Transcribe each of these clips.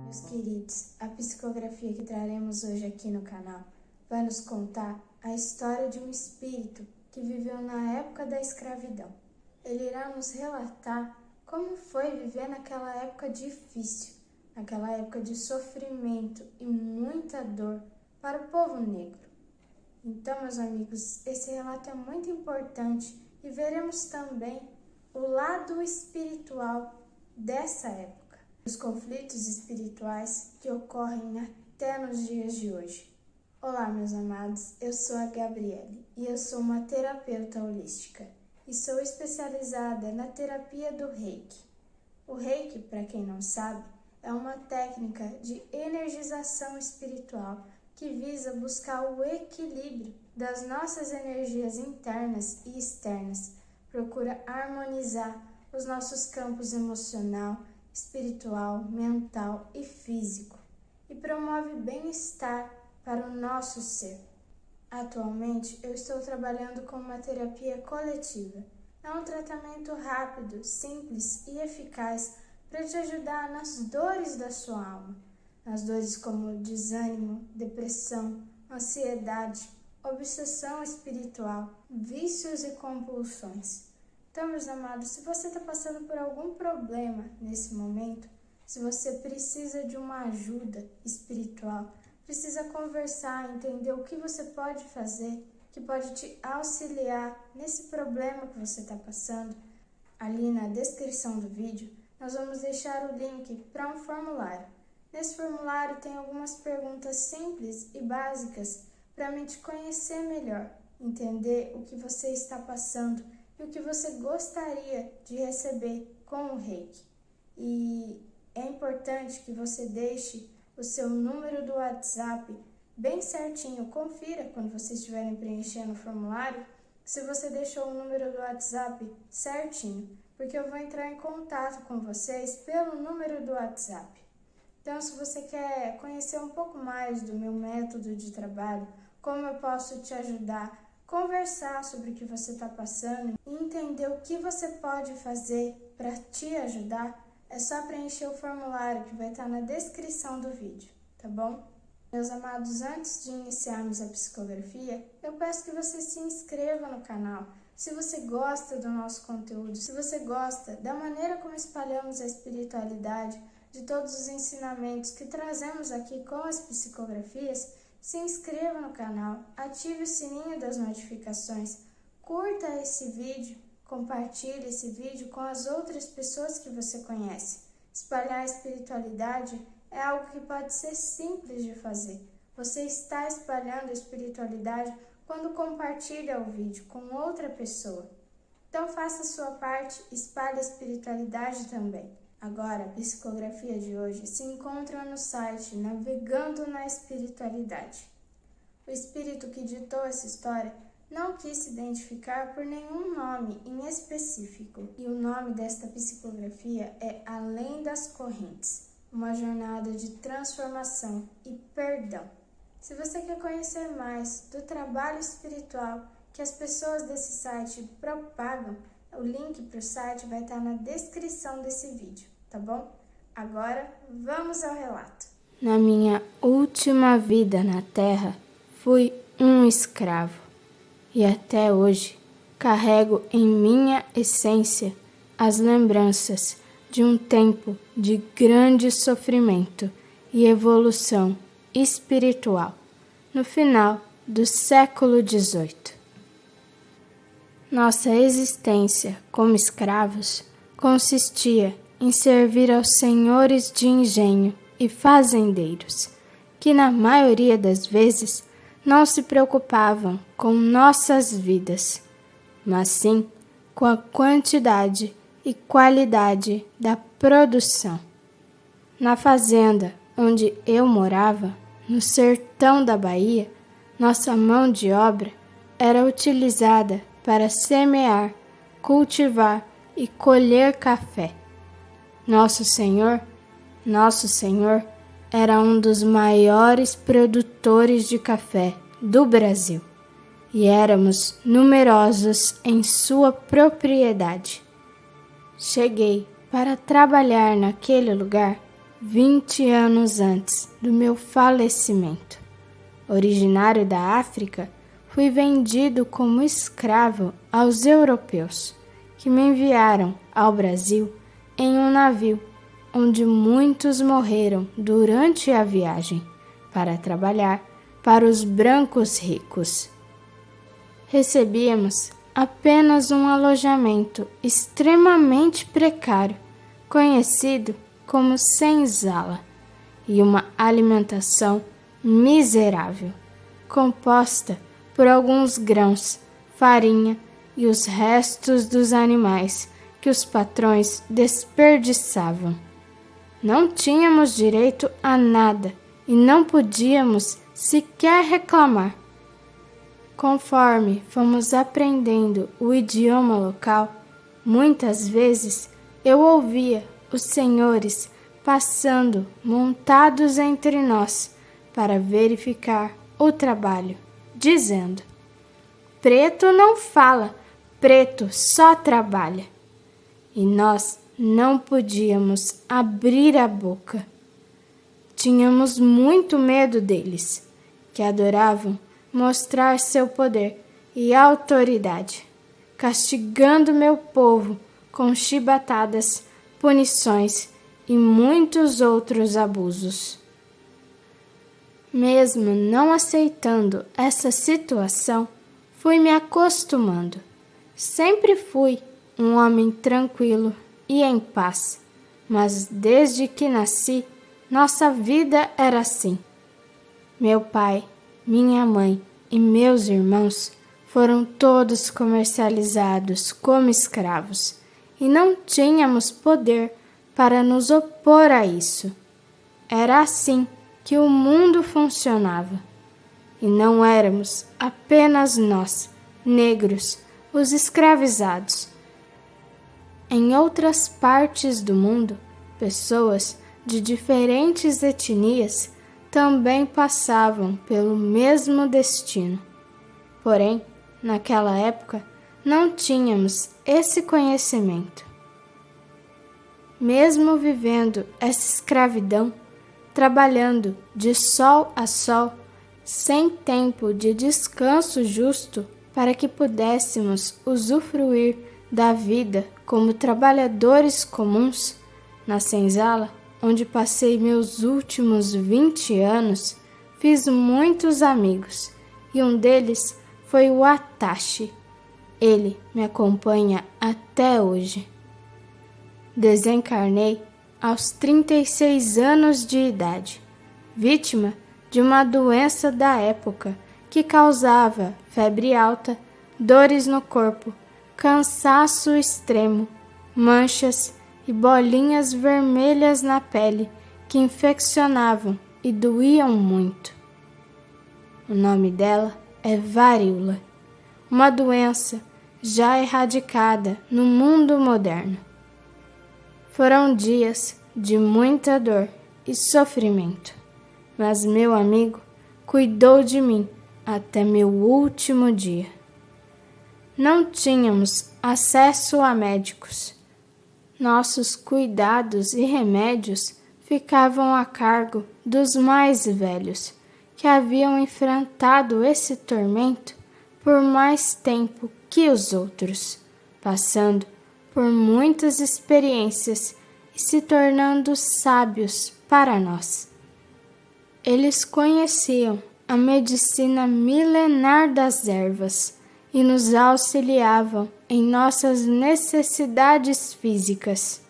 Meus queridos, a psicografia que traremos hoje aqui no canal vai nos contar a história de um espírito que viveu na época da escravidão. Ele irá nos relatar como foi viver naquela época difícil, naquela época de sofrimento e muita dor para o povo negro. Então, meus amigos, esse relato é muito importante e veremos também o lado espiritual dessa época. Os conflitos espirituais que ocorrem até nos dias de hoje. Olá, meus amados, eu sou a Gabriele e eu sou uma terapeuta holística e sou especializada na terapia do Reiki. O Reiki, para quem não sabe, é uma técnica de energização espiritual que visa buscar o equilíbrio das nossas energias internas e externas, procura harmonizar os nossos campos emocional, espiritual, mental e físico e promove bem-estar para o nosso ser. Atualmente, eu estou trabalhando com uma terapia coletiva. É um tratamento rápido, simples e eficaz para te ajudar nas dores da sua alma, nas dores como desânimo, depressão, ansiedade, obsessão espiritual, vícios e compulsões. Então, meus amados, se você está passando por algum problema nesse momento, se você precisa de uma ajuda espiritual, precisa conversar, entender o que você pode fazer, que pode te auxiliar nesse problema que você está passando, ali na descrição do vídeo, nós vamos deixar o link para um formulário. Nesse formulário tem algumas perguntas simples e básicas para mim te conhecer melhor, entender o que você está passando e o que você gostaria de receber com o Reiki. E é importante que você deixe o seu número do WhatsApp bem certinho. Confira quando vocês estiverem preenchendo o formulário se você deixou o número do WhatsApp certinho, porque eu vou entrar em contato com vocês pelo número do WhatsApp. Então, se você quer conhecer um pouco mais do meu método de trabalho, como eu posso te ajudar, conversar sobre o que você está passando e entender o que você pode fazer para te ajudar, é só preencher o formulário que vai estar na descrição do vídeo, tá bom? Meus amados, antes de iniciarmos a psicografia, eu peço que você se inscreva no canal. Se você gosta do nosso conteúdo, se você gosta da maneira como espalhamos a espiritualidade, de todos os ensinamentos que trazemos aqui com as psicografias, se inscreva no canal, ative o sininho das notificações, curta esse vídeo, compartilhe esse vídeo com as outras pessoas que você conhece. Espalhar a espiritualidade é algo que pode ser simples de fazer. Você está espalhando a espiritualidade quando compartilha o vídeo com outra pessoa. Então faça a sua parte, espalhe a espiritualidade também. Agora, a psicografia de hoje se encontra no site Navegando na Espiritualidade. O espírito que ditou essa história não quis se identificar por nenhum nome em específico, e o nome desta psicografia é Além das Correntes, uma jornada de transformação e perdão. Se você quer conhecer mais do trabalho espiritual que as pessoas desse site propagam, o link para o site vai estar na descrição desse vídeo, tá bom? Agora, vamos ao relato. Na minha última vida na Terra, fui um escravo e até hoje carrego em minha essência as lembranças de um tempo de grande sofrimento e evolução espiritual no final do século XVIII. Nossa existência como escravos consistia em servir aos senhores de engenho e fazendeiros, que na maioria das vezes não se preocupavam com nossas vidas, mas sim com a quantidade e qualidade da produção. Na fazenda onde eu morava, no sertão da Bahia, nossa mão de obra era utilizada para semear, cultivar e colher café. Nosso Senhor era um dos maiores produtores de café do Brasil e éramos numerosos em sua propriedade. Cheguei para trabalhar naquele lugar 20 anos antes do meu falecimento. Originário da África, fui vendido como escravo aos europeus, que me enviaram ao Brasil em um navio, onde muitos morreram durante a viagem para trabalhar para os brancos ricos. Recebíamos apenas um alojamento extremamente precário, conhecido como senzala, e uma alimentação miserável, composta por alguns grãos, farinha e os restos dos animais que os patrões desperdiçavam. Não tínhamos direito a nada e não podíamos sequer reclamar. Conforme fomos aprendendo o idioma local, muitas vezes eu ouvia os senhores passando montados entre nós para verificar o trabalho, dizendo: preto não fala, preto só trabalha. E nós não podíamos abrir a boca. Tínhamos muito medo deles, que adoravam mostrar seu poder e autoridade, castigando meu povo com chibatadas, punições e muitos outros abusos. Mesmo não aceitando essa situação, fui me acostumando. Sempre fui um homem tranquilo e em paz, mas desde que nasci, nossa vida era assim. Meu pai, minha mãe e meus irmãos foram todos comercializados como escravos e não tínhamos poder para nos opor a isso. Era assim que o mundo funcionava. E não éramos apenas nós, negros, os escravizados. Em outras partes do mundo, pessoas de diferentes etnias também passavam pelo mesmo destino. Porém, naquela época, não tínhamos esse conhecimento. Mesmo vivendo essa escravidão, trabalhando de sol a sol, sem tempo de descanso justo para que pudéssemos usufruir da vida como trabalhadores comuns, na senzala, onde passei meus últimos 20 anos, fiz muitos amigos e um deles foi o Atashi. Ele me acompanha até hoje. Desencarnei aos 36 anos de idade, vítima de uma doença da época que causava febre alta, dores no corpo, cansaço extremo, manchas e bolinhas vermelhas na pele que infeccionavam e doíam muito. O nome dela é varíola, uma doença já erradicada no mundo moderno. Foram dias de muita dor e sofrimento, mas meu amigo cuidou de mim até meu último dia. Não tínhamos acesso a médicos. Nossos cuidados e remédios ficavam a cargo dos mais velhos, que haviam enfrentado esse tormento por mais tempo que os outros, passando por muitas experiências e se tornando sábios para nós. Eles conheciam a medicina milenar das ervas e nos auxiliavam em nossas necessidades físicas.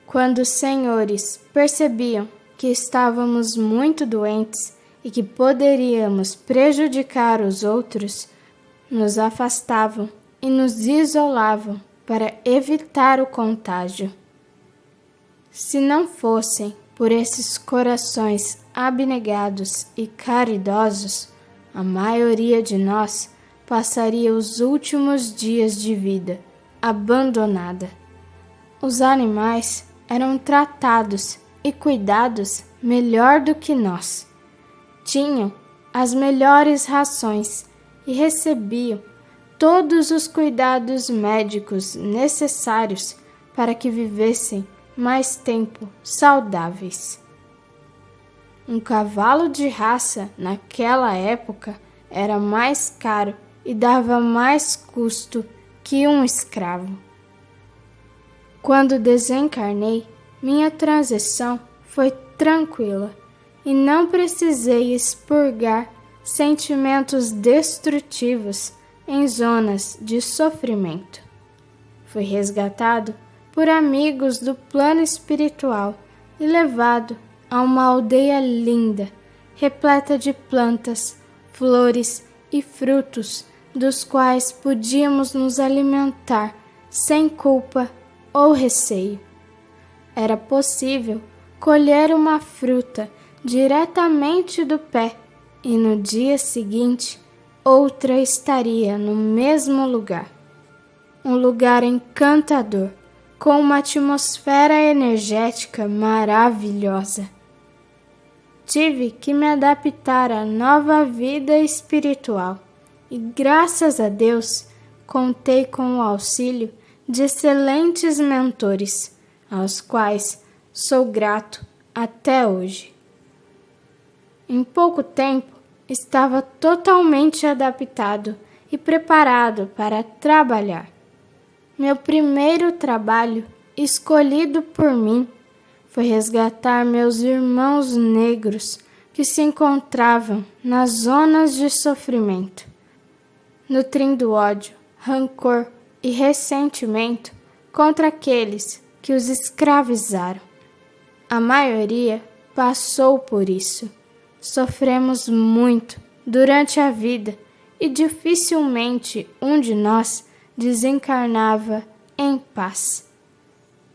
Quando os senhores percebiam que estávamos muito doentes e que poderíamos prejudicar os outros, nos afastavam e nos isolavam para evitar o contágio. Se não fossem por esses corações abnegados e caridosos, a maioria de nós passaria os últimos dias de vida abandonada. Os animais eram tratados e cuidados melhor do que nós. Tinham as melhores rações e recebiam todos os cuidados médicos necessários para que vivessem mais tempo saudáveis. Um cavalo de raça naquela época era mais caro e dava mais custo que um escravo. Quando desencarnei, minha transição foi tranquila e não precisei expurgar sentimentos destrutivos em zonas de sofrimento. Fui resgatado por amigos do plano espiritual e levado a uma aldeia linda, repleta de plantas, flores e frutos, dos quais podíamos nos alimentar sem culpa ou receio. Era possível colher uma fruta diretamente do pé e no dia seguinte outra estaria no mesmo lugar. Um lugar encantador, com uma atmosfera energética maravilhosa. Tive que me adaptar à nova vida espiritual e, graças a Deus, contei com o auxílio de excelentes mentores, aos quais sou grato até hoje. Em pouco tempo, estava totalmente adaptado e preparado para trabalhar. Meu primeiro trabalho, escolhido por mim, foi resgatar meus irmãos negros que se encontravam nas zonas de sofrimento, nutrindo ódio, rancor e ressentimento contra aqueles que os escravizaram. A maioria passou por isso. Sofremos muito durante a vida e dificilmente um de nós desencarnava em paz.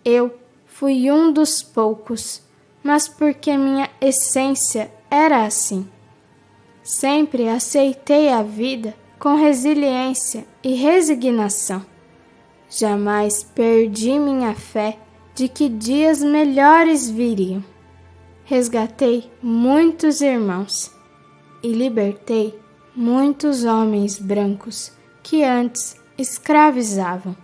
Eu fui um dos poucos, mas porque minha essência era assim. Sempre aceitei a vida com resiliência e resignação. Jamais perdi minha fé de que dias melhores viriam. Resgatei muitos irmãos e libertei muitos homens brancos que antes escravizavam,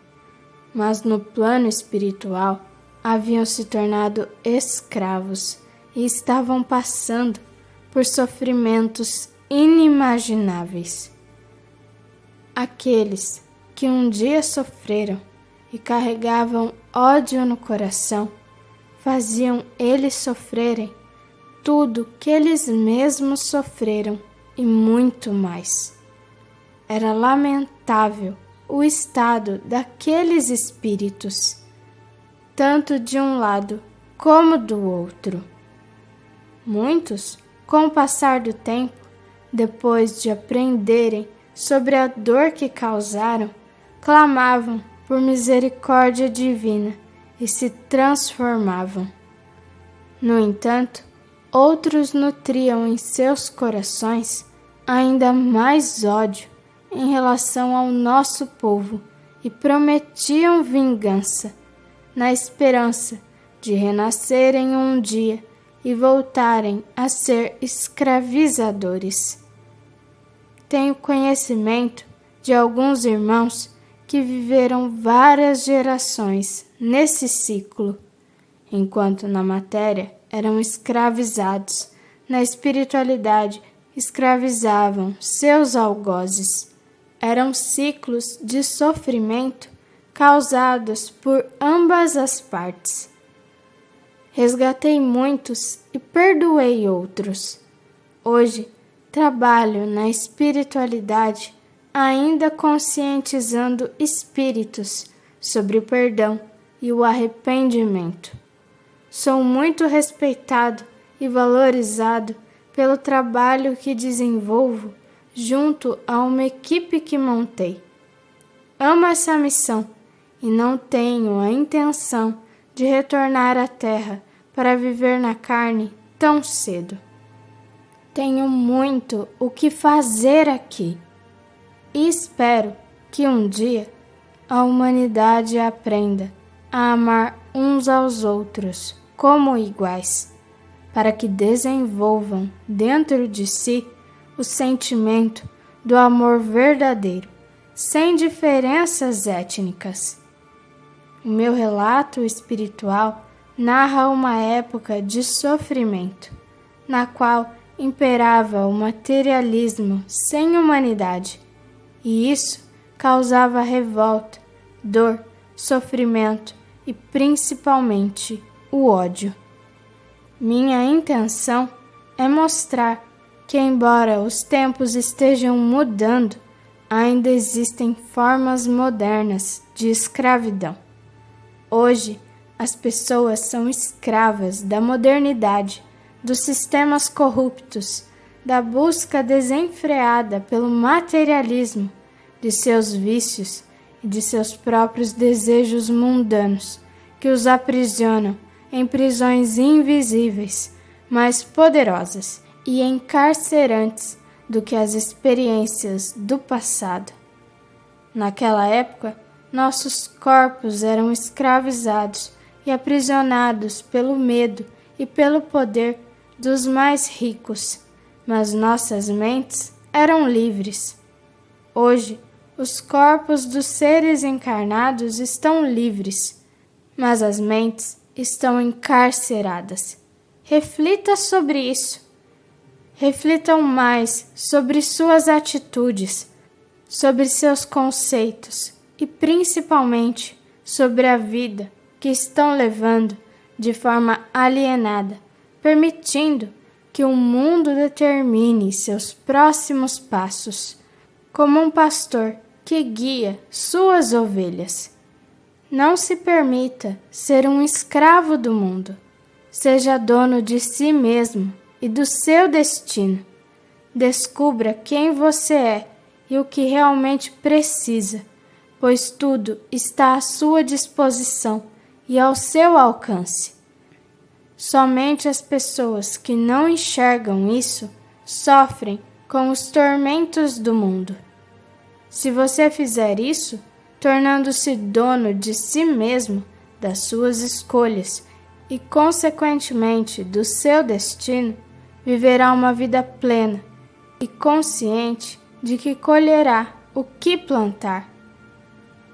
mas no plano espiritual haviam se tornado escravos e estavam passando por sofrimentos inimagináveis. Aqueles que um dia sofreram e carregavam ódio no coração, faziam eles sofrerem tudo que eles mesmos sofreram e muito mais. Era lamentável o estado daqueles espíritos, tanto de um lado como do outro. Muitos, com o passar do tempo, depois de aprenderem sobre a dor que causaram, clamavam por misericórdia divina e se transformavam. No entanto, outros nutriam em seus corações ainda mais ódio em relação ao nosso povo e prometiam vingança, na esperança de renascerem um dia e voltarem a ser escravizadores. Tenho conhecimento de alguns irmãos que viveram várias gerações nesse ciclo, enquanto na matéria eram escravizados, na espiritualidade escravizavam seus algozes. Eram ciclos de sofrimento causados por ambas as partes. Resgatei muitos e perdoei outros. Hoje, trabalho na espiritualidade, ainda conscientizando espíritos sobre o perdão e o arrependimento. Sou muito respeitado e valorizado pelo trabalho que desenvolvo junto a uma equipe que montei. Amo essa missão e não tenho a intenção de retornar à Terra para viver na carne tão cedo. Tenho muito o que fazer aqui e espero que um dia a humanidade aprenda a amar uns aos outros como iguais, para que desenvolvam dentro de si o sentimento do amor verdadeiro, sem diferenças étnicas. O meu relato espiritual narra uma época de sofrimento, na qual imperava o materialismo sem humanidade, e isso causava revolta, dor, sofrimento e principalmente o ódio. Minha intenção é mostrar que, embora os tempos estejam mudando, ainda existem formas modernas de escravidão. Hoje, as pessoas são escravas da modernidade, dos sistemas corruptos, da busca desenfreada pelo materialismo, de seus vícios e de seus próprios desejos mundanos, que os aprisionam em prisões invisíveis, mais poderosas e encarcerantes do que as experiências do passado. Naquela época, nossos corpos eram escravizados e aprisionados pelo medo e pelo poder dos mais ricos, mas nossas mentes eram livres. Hoje, os corpos dos seres encarnados estão livres, mas as mentes estão encarceradas. Reflita sobre isso. Reflitam mais sobre suas atitudes, sobre seus conceitos e principalmente sobre a vida que estão levando de forma alienada, permitindo que o mundo determine seus próximos passos, como um pastor que guia suas ovelhas. Não se permita ser um escravo do mundo. Seja dono de si mesmo e do seu destino. Descubra quem você é e o que realmente precisa, pois tudo está à sua disposição e ao seu alcance. Somente as pessoas que não enxergam isso sofrem com os tormentos do mundo. Se você fizer isso, tornando-se dono de si mesmo, das suas escolhas e, consequentemente, do seu destino, viverá uma vida plena e consciente de que colherá o que plantar.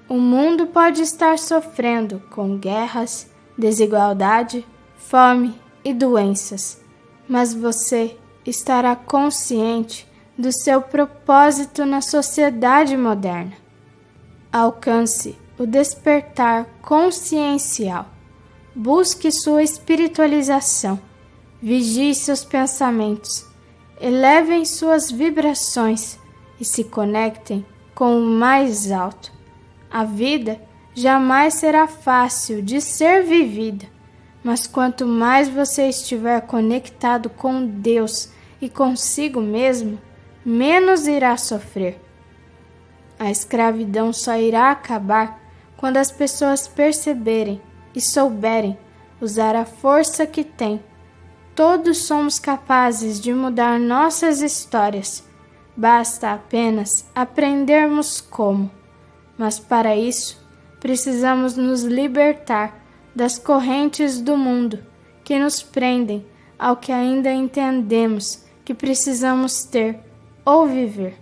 O mundo pode estar sofrendo com guerras, desigualdade, fome e doenças, mas você estará consciente do seu propósito na sociedade moderna. Alcance o despertar consciencial. Busque sua espiritualização. Vigie seus pensamentos. Elevem suas vibrações e se conectem com o mais alto. A vida jamais será fácil de ser vivida, mas quanto mais você estiver conectado com Deus e consigo mesmo, menos irá sofrer. A escravidão só irá acabar quando as pessoas perceberem e souberem usar a força que têm. Todos somos capazes de mudar nossas histórias. Basta apenas aprendermos como. Mas para isso, precisamos nos libertar das correntes do mundo que nos prendem ao que ainda entendemos que precisamos ter ou viver.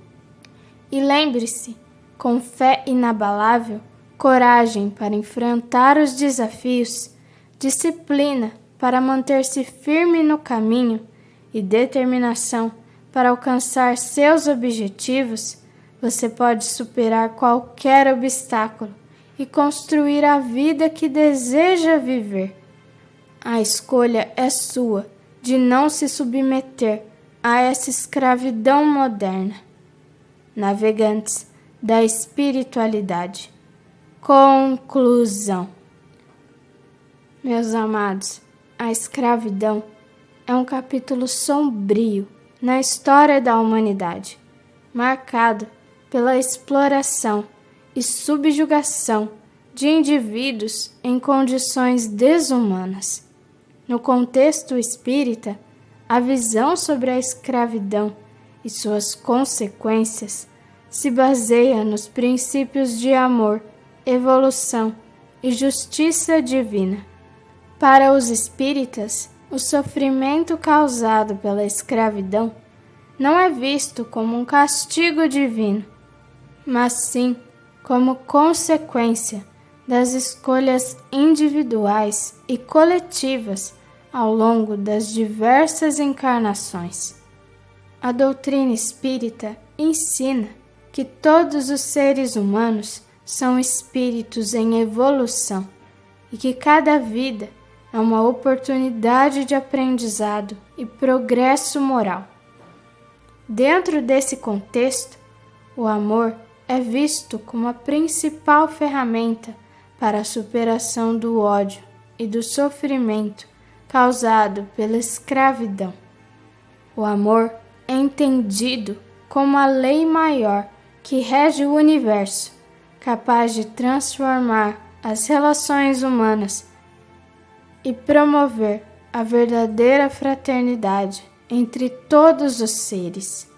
E lembre-se, com fé inabalável, coragem para enfrentar os desafios, disciplina para manter-se firme no caminho e determinação para alcançar seus objetivos, você pode superar qualquer obstáculo e construir a vida que deseja viver. A escolha é sua de não se submeter a essa escravidão moderna. Navegantes da espiritualidade. Conclusão. Meus amados, a escravidão é um capítulo sombrio na história da humanidade, marcado pela exploração e subjugação de indivíduos em condições desumanas. No contexto espírita, a visão sobre a escravidão e suas consequências se baseia nos princípios de amor, evolução e justiça divina. Para os espíritas, o sofrimento causado pela escravidão não é visto como um castigo divino, mas sim como consequência das escolhas individuais e coletivas ao longo das diversas encarnações. A doutrina espírita ensina que todos os seres humanos são espíritos em evolução e que cada vida é uma oportunidade de aprendizado e progresso moral. Dentro desse contexto, o amor é visto como a principal ferramenta para a superação do ódio e do sofrimento causado pela escravidão. O amor é entendido como a lei maior que rege o universo, capaz de transformar as relações humanas e promover a verdadeira fraternidade entre todos os seres.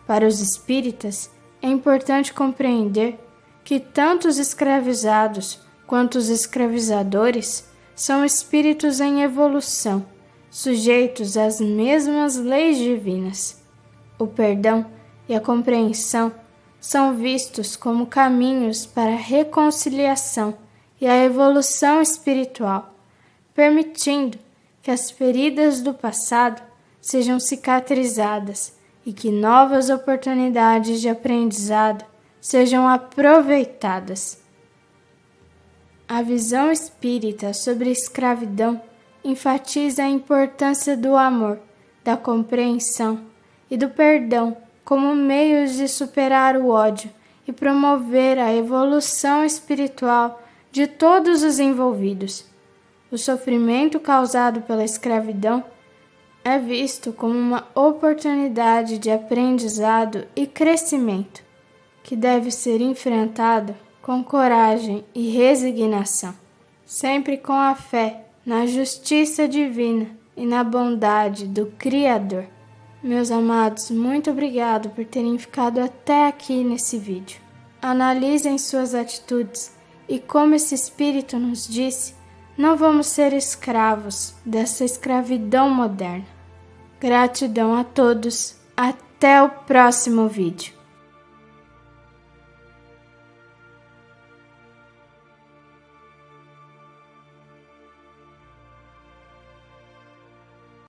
Para os espíritas, é importante compreender que tanto os escravizados quanto os escravizadores são espíritos em evolução, sujeitos às mesmas leis divinas. O perdão e a compreensão são vistos como caminhos para a reconciliação e a evolução espiritual, permitindo que as feridas do passado sejam cicatrizadas e que novas oportunidades de aprendizado sejam aproveitadas. A visão espírita sobre a escravidão enfatiza a importância do amor, da compreensão e do perdão como meios de superar o ódio e promover a evolução espiritual de todos os envolvidos. O sofrimento causado pela escravidão é visto como uma oportunidade de aprendizado e crescimento, que deve ser enfrentado com coragem e resignação, sempre com a fé na justiça divina e na bondade do Criador. Meus amados, muito obrigado por terem ficado até aqui nesse vídeo. Analisem suas atitudes e, como esse Espírito nos disse, não vamos ser escravos dessa escravidão moderna. Gratidão a todos. Até o próximo vídeo.